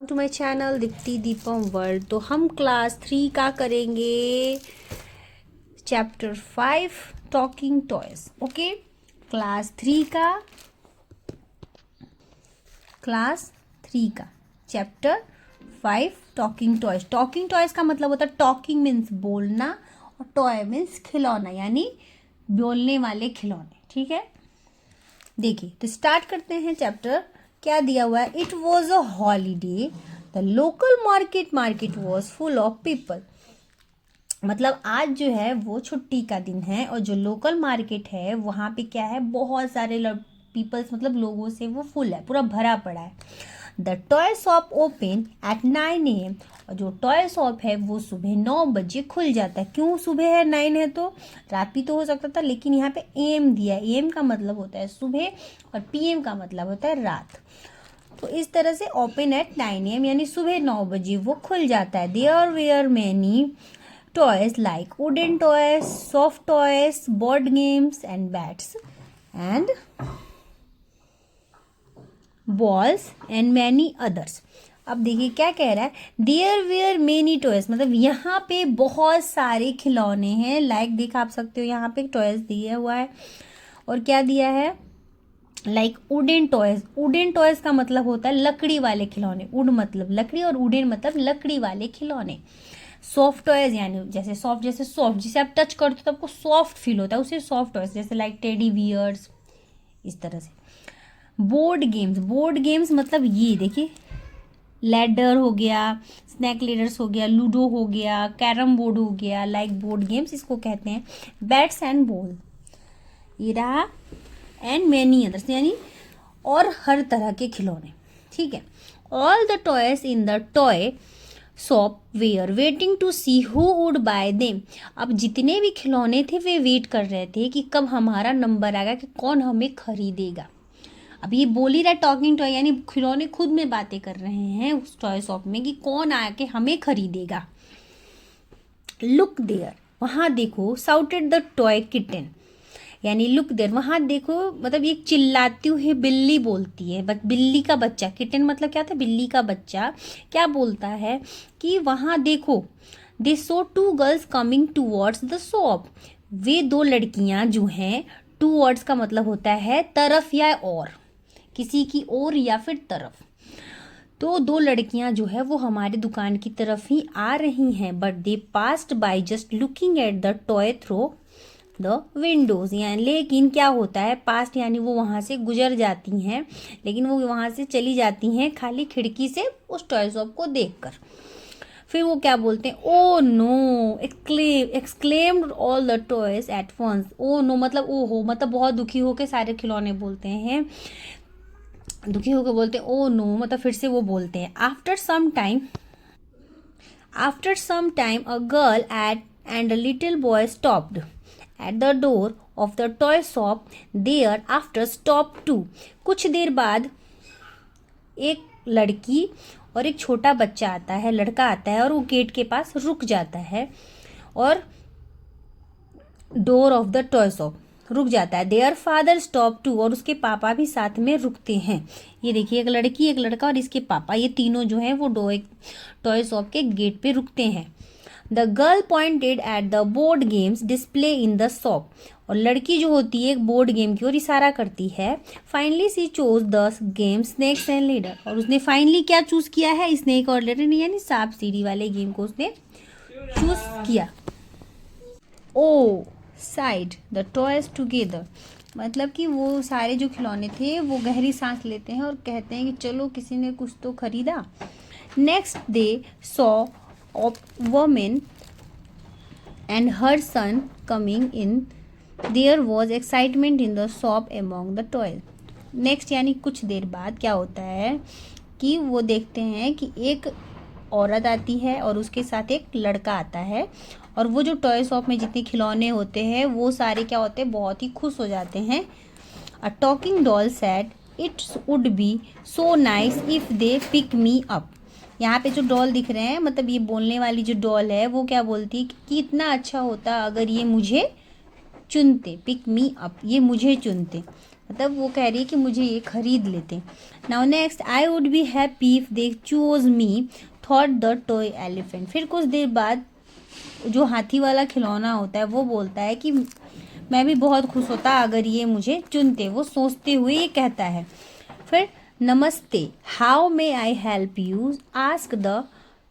To my channel Deepti Deepam world. तो हम class 3 का करेंगे chapter 5 talking toys. Okay, class 3 का चैप्टर 5 टॉकिंग टॉयज। टॉकिंग टॉयज का मतलब होता है टॉकिंग मीन्स बोलना और टॉय मीन्स खिलौना, यानी बोलने वाले खिलौने। ठीक है, देखिए तो स्टार्ट करते हैं चैप्टर। क्या दिया हुआ है? It was a holiday, the local market was full of people. मतलब आज जो है वो छुट्टी का दिन है और जो लोकल मार्केट है वहाँ पे क्या है, बहुत सारे पीपल्स मतलब लोगों से वो फुल है, पूरा भरा पड़ा है। The toy shop open at 9 AM। और जो टॉय शॉप है वो सुबह 9 बजे खुल जाता है। क्यों सुबह है? 9 है तो रात भी तो हो सकता था, लेकिन यहाँ पे एम दिया है। एम का मतलब होता है सुबह और पीएम का मतलब होता है रात। तो इस तरह से ओपन एट 9 AM यानी सुबह 9 बजे वो खुल जाता है। There were many toys like wooden toys, soft toys, board games and bats and balls and many others. अब देखिए क्या कह रहा है, देयर वेयर मेनी टॉयज, मतलब यहाँ पे बहुत सारे खिलौने हैं। लाइक देख आप सकते हो यहाँ पे टॉयज दिया हुआ है और क्या दिया है, like wooden toys. Wooden toys का मतलब होता है लकड़ी वाले खिलौने। वुड मतलब लकड़ी और वुडन मतलब लकड़ी वाले खिलौने। सॉफ्ट टॉयज यानी जैसे सॉफ्ट, जिसे आप टच करते हो तो आपको सॉफ्ट फील होता है, उसे सॉफ्ट टॉयज, जैसे लाइक टेडी बियर्स, इस तरह से। बोर्ड गेम्स मतलब ये देखिए, लैडर हो गया, स्नैक लेडर्स हो गया, लूडो हो गया, कैरम बोर्ड हो गया, लाइक बोर्ड गेम्स इसको कहते हैं। बैट्स एंड बॉल ये रहा, एंड मैनी अदर्स यानी और हर तरह के खिलौने। ठीक है, all the toys in the toy shop were waiting to see who would buy them. अब जितने भी खिलौने थे वे वेट कर रहे थे कि कब हमारा नंबर आएगा, कि कौन हमें खरीदेगा। अब ये बोल ही रहा है टॉकिंग टॉय, यानी खिलौने खुद में बातें कर रहे हैं उस टॉय शॉप में कि कौन आके हमें खरीदेगा। लुक देयर, वहां देखो, साउटेड द टॉय किटन, यानी लुक देयर वहां देखो, मतलब ये चिल्लाती हुई बिल्ली बोलती है, बिल्ली का बच्चा। किटन मतलब क्या था? बिल्ली का बच्चा। क्या बोलता है कि वहां देखो, they saw two girls coming towards the shop. वे दो लड़कियां जो हैं, टूवर्ड्स का मतलब होता है तरफ या और, किसी की ओर या फिर तरफ। तो दो लड़कियां जो है वो हमारे दुकान की तरफ ही आ रही हैं, but they passed by just looking at the toy through the Windows. यानी लेकिन क्या होता है, पास्ट यानी वो वहां से गुजर जाती हैं, लेकिन वो वहां से चली जाती हैं खाली खिड़की से उस टॉय शॉप को देखकर। फिर वो क्या बोलते हैं, oh no, exclaimed all the toys at once. Oh no मतलब ओ हो, मतलब बहुत दुखी होके सारे खिलौने बोलते हैं, दुखी होकर बोलते हैं ओ नो, मतलब फिर से वो बोलते हैं। After some time a girl and a little boy stopped at the door of the toy shop. Thereafter stop too. कुछ देर बाद एक लड़की और एक छोटा बच्चा आता है, लड़का आता है और वो गेट के पास रुक जाता है, और door of the toy shop रुक जाता है। देयर फादर स्टॉप टू, और उसके पापा भी साथ में रुकते हैं। ये देखिए, एक लड़की, एक लड़का और इसके पापा, ये तीनों जो हैं वो टॉय शॉप के गेट पे रुकते हैं। The girl pointed at the board games display in the shop. और लड़की जो होती है एक बोर्ड गेम की ओर इशारा करती है। Finally she chose the game snakes and ladder. और उसने फाइनली क्या चूज किया है? स्नेक और लेडर यानी सांप सीढ़ी वाले गेम को उसने चूज किया। ओ साइड द टॉयज टुगेदर, मतलब कि वो सारे जो खिलौने थे वो गहरी सांस लेते हैं और कहते हैं कि चलो किसी ने कुछ तो खरीदा। Next they saw of women and her son coming in. There was excitement in the shop among the toys. Next यानी कुछ देर बाद क्या होता है कि वो देखते हैं कि एक औरत आती है और उसके साथ एक लड़का आता है, और वो जो टॉय शॉप में जितने खिलौने होते हैं वो सारे क्या होते हैं, बहुत ही खुश हो जाते हैं। A talking doll said it's would be so nice if they pick me up. यहाँ पे जो डॉल दिख रहे हैं, मतलब ये बोलने वाली जो डॉल है वो क्या बोलती है कि इतना अच्छा होता अगर ये मुझे चुनते, पिक मी अप, ये मुझे चुनते। मतलब वो कह रही है कि मुझे ये खरीद लेते। Now next, I would be happy if they choose me thought the toy elephant. फिर कुछ देर बाद जो हाथी वाला खिलौना होता है वो बोलता है कि मैं भी बहुत खुश होता अगर ये मुझे चुनते। वो सोचते हुए ये कहता है। फिर नमस्ते, how may I help you, ask the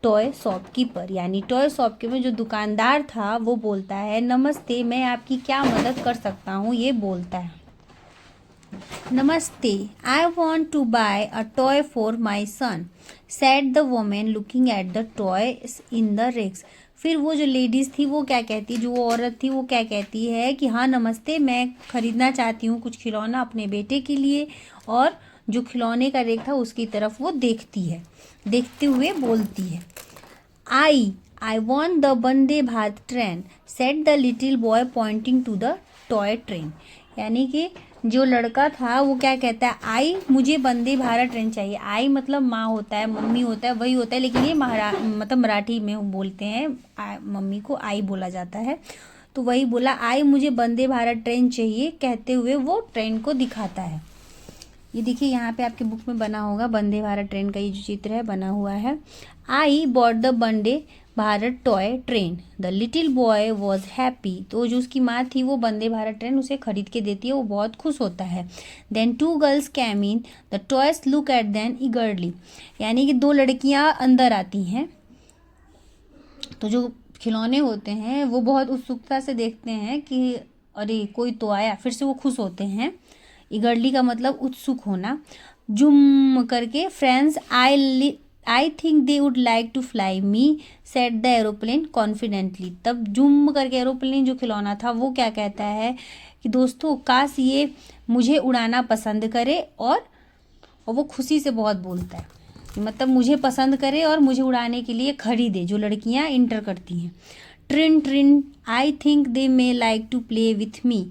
toy shopkeeper. यानी टॉय शॉपकीपर में जो दुकानदार था वो बोलता है, नमस्ते, मैं आपकी क्या मदद कर सकता हूँ, ये बोलता है। नमस्ते, I want to buy a toy for my son, said the women looking at the toys in the racks. फिर वो जो लेडीज़ थी वो क्या कहती, जो औरत थी वो क्या कहती है कि हाँ नमस्ते, मैं खरीदना चाहती हूँ कुछ खिलौना अपने बेटे के लिए। और जो खिलौने का रेक था उसकी तरफ वो देखती है, देखते हुए बोलती है, I want the Vande Bharat train, said the little boy pointing to the toy train. यानी कि जो लड़का था वो क्या कहता है, आई, मुझे वंदे भारत ट्रेन चाहिए। आई मतलब माँ होता है, मम्मी होता है, वही होता है, लेकिन ये मतलब मराठी में बोलते हैं, मम्मी को आई बोला जाता है। तो वही बोला, आई, मुझे वंदे भारत ट्रेन चाहिए, कहते हुए वो ट्रेन को दिखाता है। ये देखिए यहाँ पे आपके बुक में बना होगा, वंदे भारत ट्रेन का ये जो चित्र है बना हुआ है। I bought the Vande Bharat toy train, the little boy was happy. तो जो उसकी माँ थी वो वंदे भारत ट्रेन उसे खरीद के देती है, वो बहुत खुश होता है। Then two girls came in, the toys look at them eagerly. यानी कि दो लड़कियाँ अंदर आती हैं, तो जो खिलौने होते हैं वो बहुत उत्सुकता से देखते हैं कि अरे कोई तो आया, फिर से वो खुश होते हैं। ईगरली का मतलब उत्सुक होना। जुम करके, friends, I think they would like to fly me, said the aeroplane confidently. तब जुम करके एरोप्लेन जो खिलौना था वो क्या कहता है कि दोस्तों काश ये मुझे उड़ाना पसंद करे, और वो खुशी से बहुत बोलता है, मतलब मुझे पसंद करे और मुझे उड़ाने के लिए खरीदे, जो लड़कियां इंटर करती हैं। ट्रिन ट्रिन, I think they may like to play with me,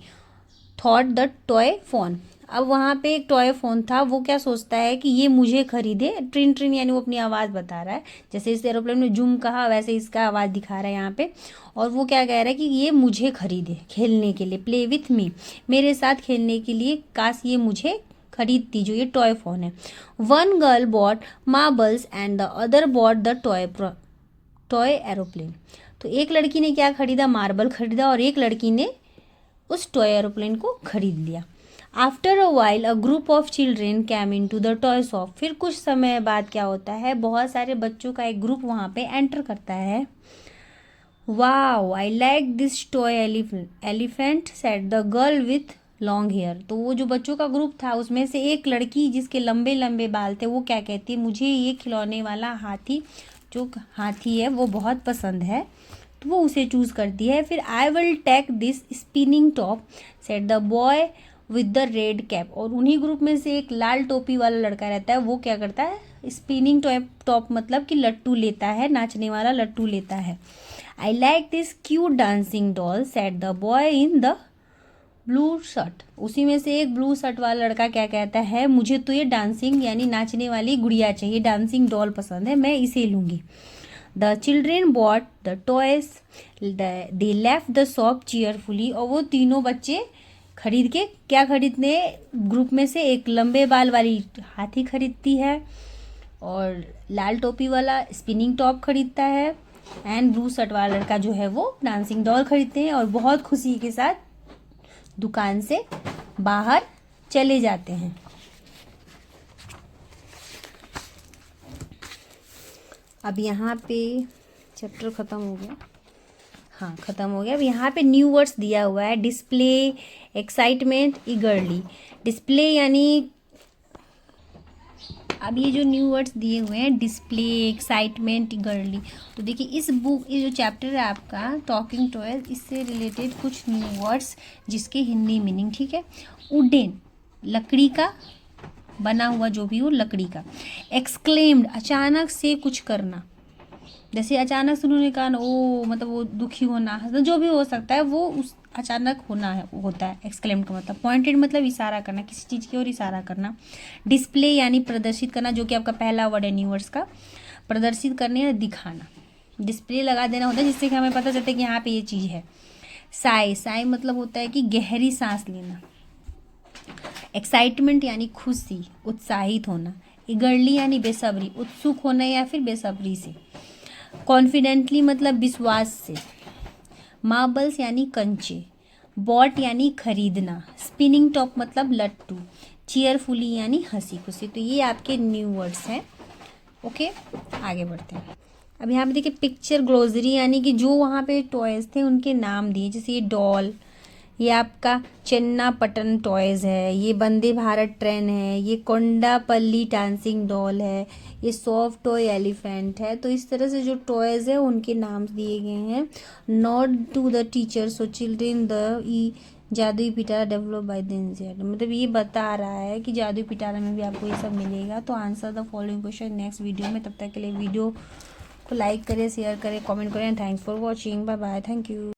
thought the toy phone. अब वहाँ पे एक टॉय फ़ोन था, वो क्या सोचता है कि ये मुझे खरीदे। ट्रिन ट्रिन यानी वो अपनी आवाज़ बता रहा है, जैसे इस एरोप्लेन में जूम कहा वैसे इसका आवाज़ दिखा रहा है यहाँ पे। और वो क्या कह रहा है कि ये मुझे खरीदे खेलने के लिए, प्ले विथ मी, मेरे साथ खेलने के लिए, काश ये मुझे खरीदती, जो ये टॉय फ़ोन है। One girl bought marbles and the other bought the toy aeroplane. तो एक लड़की ने क्या खरीदा, मार्बल खरीदा, और एक लड़की ने उस टॉय एरोप्लेन को खरीद लिया। After a while a group of children came in to the toy shop. फिर कुछ समय बाद क्या होता है, बहुत सारे बच्चों का एक ग्रुप वहाँ पे एंटर करता है। Wow, I like this toy elephant, said the girl with long hair. तो वो जो बच्चों का ग्रुप था उसमें से एक लड़की जिसके लंबे लंबे बाल थे वो क्या कहती है, मुझे ये खिलौने वाला हाथी, जो हाथी है वो बहुत पसंद है, तो वो उसे चूज़ करती है। फिर I will take this spinning top, said the boy with the red cap. और उन्हीं ग्रुप में से एक लाल टोपी वाला लड़का रहता है, वो क्या करता है, स्पिनिंग टॉप मतलब कि लट्टू लेता है, नाचने वाला लट्टू लेता है। आई like this cute dancing doll, said the boy in the blue shirt. उसी में से एक ब्लू शर्ट वाला लड़का क्या कहता है, मुझे तो ये डांसिंग यानी नाचने वाली गुड़िया चाहिए, डांसिंग डॉल पसंद है, मैं इसे लूँगी। The children bought the toys, they left the shop cheerfully. और वो तीनों बच्चे खरीद के, क्या खरीदने, ग्रुप में से एक लंबे बाल वाली हाथी खरीदती है, और लाल टोपी वाला स्पिनिंग टॉप खरीदता है, एंड ब्लू शर्ट वाला लड़का जो है वो डांसिंग डॉल खरीदते हैं, और बहुत खुशी के साथ दुकान से बाहर चले जाते हैं। अब यहाँ पे चैप्टर ख़त्म हो गया, हाँ ख़त्म हो गया। अब यहाँ पे न्यू वर्ड्स दिया हुआ है, डिस्प्ले, एक्साइटमेंट, ईगरली। डिस्प्ले यानी, अब ये जो न्यू वर्ड्स दिए हुए हैं, डिस्प्ले, एक्साइटमेंट, ईगरली, तो देखिए इस बुक, ये जो चैप्टर है आपका टॉकिंग टॉयज, इससे रिलेटेड कुछ न्यू वर्ड्स जिसके हिंदी मीनिंग, ठीक है। वुडन, लकड़ी का बना हुआ, जो भी हो लकड़ी का। एक्सक्लेम्ड, अचानक से कुछ करना, जैसे अचानक से उन्होंने कहा ओ, मतलब वो दुखी होना, जो भी हो सकता है वो उस अचानक होना है, होता है एक्सक्लेम्ड का मतलब। पॉइंटेड मतलब इशारा करना, किसी चीज़ की ओर इशारा करना। डिस्प्ले यानी प्रदर्शित करना, जो कि आपका पहला वर्ड है न्यू वर्ड्स का, प्रदर्शित करने या दिखाना। डिस्प्ले लगा देना होता है जिससे कि हमें पता चलता है कि यहाँ पे ये चीज़ है। साई, साई मतलब होता है कि गहरी सांस लेना। एक्साइटमेंट यानी खुशी, उत्साहित होना। ईगरली यानी बेसब्री, उत्सुक होना या फिर बेसब्री से। कॉन्फिडेंटली मतलब विश्वास से। मार्बल्स यानी कंचे। बॉट यानी खरीदना। स्पिनिंग टॉप मतलब लट्टू। चीयरफुली यानी हंसी खुशी। तो ये आपके न्यू वर्ड्स हैं। ओके, आगे बढ़ते हैं। अब यहाँ पे देखिए पिक्चर ग्लोसरी यानी कि जो वहाँ पे टॉयज़ थे उनके नाम दिए, जैसे ये डॉल, ये आपका चन्नापटन टॉयज़ है, ये वंदे भारत ट्रेन है, ये कोंडापल्ली डांसिंग डॉल है, ये सॉफ्ट टॉय एलिफेंट है। तो इस तरह से जो टॉयज़ है उनके नाम दिए गए हैं। Not to the teacher so children the e Jadui Pitara develop by the मतलब ये बता रहा है कि जादुई पिटारा में भी आपको ये सब मिलेगा। तो answer the following question next video में। तब तक के लिए वीडियो को लाइक करें, शेयर करें, कमेंट करें। Thanks for watching, bye bye, thank you.